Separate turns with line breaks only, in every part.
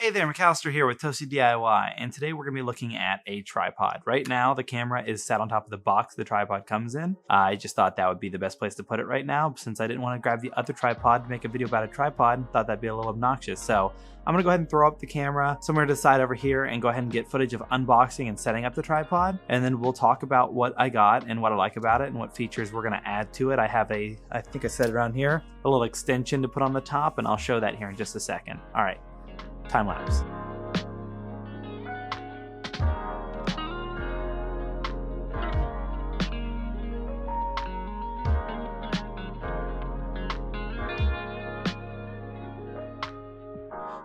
Hey there, McAllister here with Toasty DIY, and today we're going to be looking at a tripod. Right now, the camera is sat on top of the box the tripod comes in. I just thought that would be the best place to put it right now, since I didn't want to grab the other tripod to make a video about a tripod. Thought that'd be a little obnoxious. So I'm going to go ahead and throw up the camera somewhere to the side over here and go ahead and get footage of unboxing and setting up the tripod. And then we'll talk about what I got and what I like about it and what features we're going to add to it. I have I think I said it around here, a little extension to put on the top, and I'll show that here in just a second. All right, time lapse.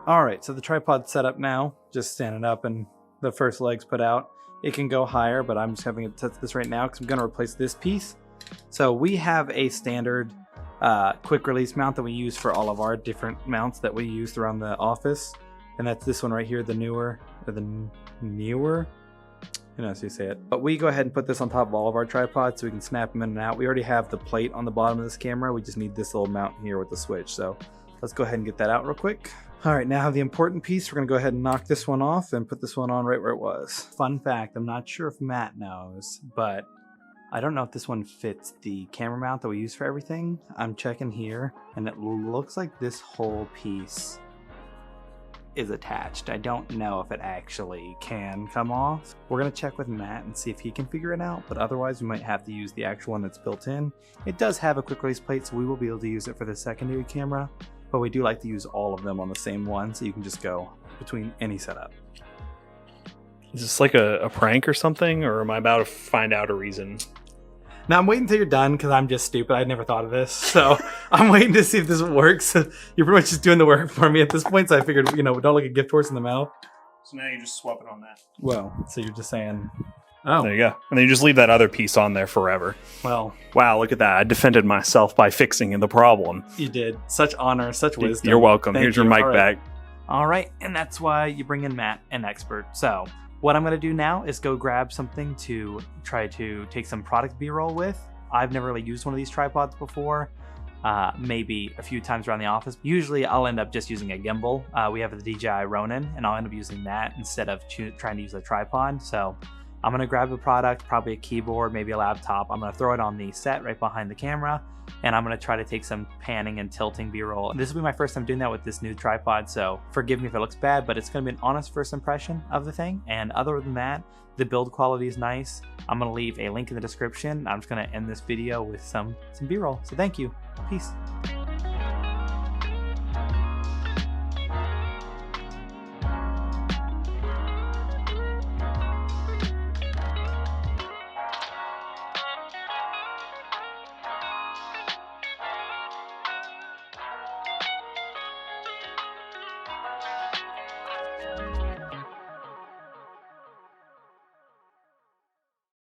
Alright, so the tripod's set up now, just standing up and the first leg's put out. It can go higher, but I'm just having it test this right now because I'm going to replace this piece. So we have a standard quick release mount that we use for all of our different mounts that we use around the office. And that's this one right here, the newer, who knows how you say it. But we go ahead and put this on top of all of our tripods so we can snap them in and out. We already have the plate on the bottom of this camera. We just need this little mount here with the switch. So let's go ahead and get that out real quick. All right, now the important piece, we're gonna go ahead and knock this one off and put this one on right where it was. Fun fact, I'm not sure if Matt knows, but I don't know if this one fits the camera mount that we use for everything. I'm checking here, and it looks like this whole piece is attached. I don't know if it actually can come off. We're gonna check with Matt and see if he can figure it out, but otherwise we might have to use the actual one that's built in. It does have a quick release plate, so we will be able to use it for the secondary camera. But we do like to use all of them on the same one, so you can just go between any setup.
Is this like a prank or something, or am I about to find out a reason?
Now I'm waiting until you're done because I'm just stupid. I never thought of this, so I'm waiting to see if this works. You're pretty much just doing the work for me at this point, so I figured, don't look a gift horse in the mouth.
So now you just swap it on that.
Well, so you're just saying, oh.
There you go. And then you just leave that other piece on there forever.
Well.
Wow, look at that. I defended myself by fixing the problem.
You did. Such honor, such wisdom.
You're welcome.
Thank
Here's your
you.
mic
All right.
back.
All right, and that's why you bring in Matt, an expert. So what I'm going to do now is go grab something to try to take some product B-roll with. I've never really used one of these tripods before. Maybe a few times around the office. Usually I'll end up just using a gimbal. We have the DJI Ronin, and I'll end up using that instead of trying to use a tripod. So I'm gonna grab a product, probably a keyboard, maybe a laptop. I'm gonna throw it on the set right behind the camera, and I'm gonna try to take some panning and tilting B-roll. This will be my first time doing that with this new tripod, so forgive me if it looks bad, but it's gonna be an honest first impression of the thing. And other than that, the build quality is nice. I'm gonna leave a link in the description. I'm just gonna end this video with some B-roll. So thank you. Peace.